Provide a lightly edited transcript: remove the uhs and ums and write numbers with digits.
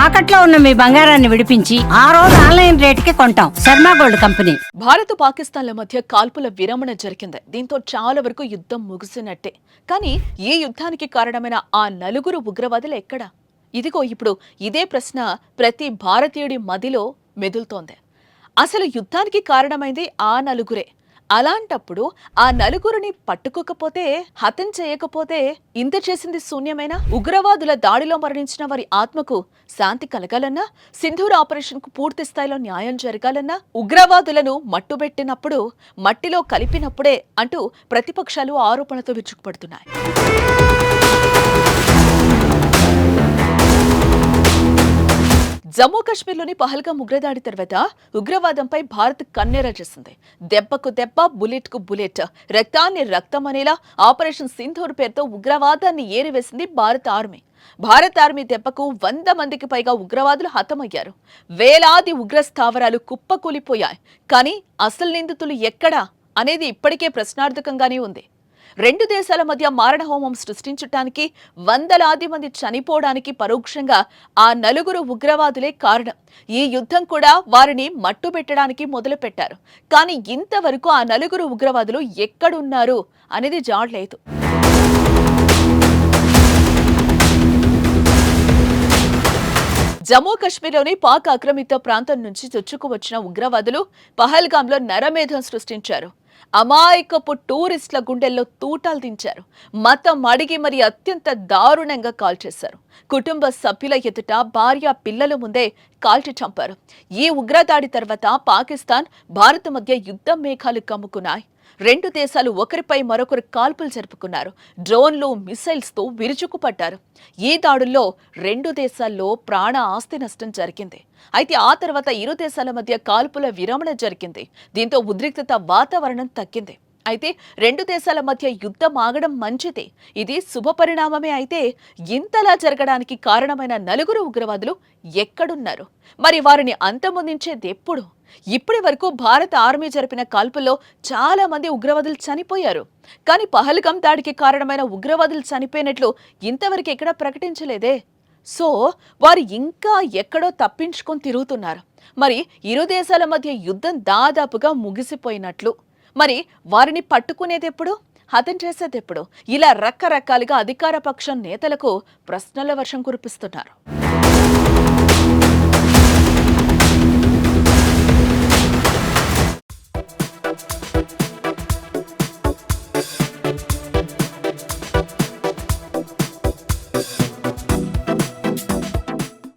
తాకట్లో ఉన్న మీ బంగారాన్ని విడిపించి ఆ రోజు ఆన్లైన్ రేటుకి కొంటాం. Sharma gold company. భారత్ పాకిస్తాన్ల మధ్య కాల్పుల విరమణ జరిగింది. దీంతో చాలా వరకు యుద్ధం ముగిసినట్టే. కానీ ఈ యుద్ధానికి కారణమైన ఆ నలుగురు ఉగ్రవాదులు ఎక్కడ? ఇదిగో ఇప్పుడు ఇదే ప్రశ్న ప్రతి భారతీయుడి మదిలో మెదులుతోంది. అసలు యుద్ధానికి కారణమైంది ఆ నలుగురే. అలాంటప్పుడు ఆ నలుగురిని పట్టుకోకపోతే, హతం చేయకపోతే ఇంత చేసింది శూన్యమేనా? ఉగ్రవాదుల దాడిలో మరణించిన వారి ఆత్మకు శాంతి కలగాలన్నా, సింధూర్ ఆపరేషన్ కు పూర్తి స్థాయిలో న్యాయం జరగాలన్నా, ఉగ్రవాదులను మట్టుబెట్టినప్పుడు, మట్టిలో కలిపినప్పుడే అంటూ ప్రతిపక్షాలు ఆరోపణలతో విరుచుకుపడుతున్నాయి. జమ్మూ కాశ్మీర్లోని పహల్గామ్ ఉగ్రదాడి తర్వాత ఉగ్రవాదంపై భారత్ కన్నెర చేసింది. దెబ్బకు దెబ్బ, బుల్లెట్ కు బుల్లెట్, రక్తాన్ని రక్తం అనేలా ఆపరేషన్ సింధూర్ పేరుతో ఉగ్రవాదాన్ని ఏరివేసింది భారత ఆర్మీ. భారత ఆర్మీ దెబ్బకు 100 మందికి పైగా ఉగ్రవాదులు హతమయ్యారు. వేలాది ఉగ్ర స్థావరాలు కుప్పకూలిపోయాయి. కానీ అసలు నిందితులు ఎక్కడా అనేది ఇప్పటికే ప్రశ్నార్థకంగానే ఉంది. రెండు దేశాల మధ్య మారణహోమం సృష్టించటానికి, వందలాది మంది చనిపోవడానికి పరోక్షంగా ఆ నలుగురు ఉగ్రవాదులే కారణం. ఈ యుద్ధం కూడా వారిని మట్టుబెట్టడానికి మొదలుపెట్టారు. కానీ ఇంతవరకు ఆ నలుగురు ఉగ్రవాదులు ఎక్కడున్నారు అనేది జాడలేదు. జమ్మూ కాశ్మీర్లోని పాక్ ఆక్రమిత ప్రాంతం నుంచి చొచ్చుకు వచ్చిన ఉగ్రవాదులు పహల్గాంలో నరమేధం సృష్టించారు. అమాయకపు టూరిస్టుల గుండెల్లో తూటాలు దించారు. మతం అడిగి మరి అత్యంత దారుణంగా కాల్చేశారు. కుటుంబ సభ్యుల ఎదుట భార్య పిల్లల ముందే కాల్చి చంపారు. ఈ ఉగ్రదాడి తర్వాత పాకిస్తాన్, భారత్ మధ్య యుద్ధ మేఘాలు కమ్ముకున్నాయి. రెండు దేశాలు ఒకరిపై మరొకరు కాల్పులు జరుపుకున్నారు. డ్రోన్లు, మిసైల్స్ తో విరుచుకుపడ్డారు. ఈ దాడుల్లో రెండు దేశాల్లో ప్రాణ ఆస్తి నష్టం జరిగింది. అయితే ఆ తర్వాత ఇరు దేశాల మధ్య కాల్పుల విరమణ జరిగింది. దీంతో ఉద్రిక్తత వాతావరణం తగ్గింది. అయితే రెండు దేశాల మధ్య యుద్ధం ఆగడం మంచిదే. ఇది శుభ పరిణామమే. అయితే ఇంతలా జరగడానికి కారణమైన నలుగురు ఉగ్రవాదులు ఎక్కడున్నారు? మరి వారిని అంతమొందించేది ఎప్పుడు? ఇప్పటి వరకు భారత ఆర్మీ జరిపిన కాల్పుల్లో చాలా మంది ఉగ్రవాదులు చనిపోయారు. కానీ పహల్గామ్ దాడికి కారణమైన ఉగ్రవాదులు చనిపోయినట్లు ఇంతవరకు ఎక్కడా ప్రకటించలేదే. సో వారు ఇంకా ఎక్కడో తప్పించుకొని తిరుగుతున్నారు. మరి ఇరు దేశాల మధ్య యుద్ధం దాదాపుగా ముగిసిపోయినట్లు. మరి వారిని పట్టుకునేదెప్పుడు, హతం చేసేదెప్పుడు? ఇలా రకరకాలుగా అధికార పక్షం నేతలకు ప్రశ్నల వర్షం కురిపిస్తున్నారు.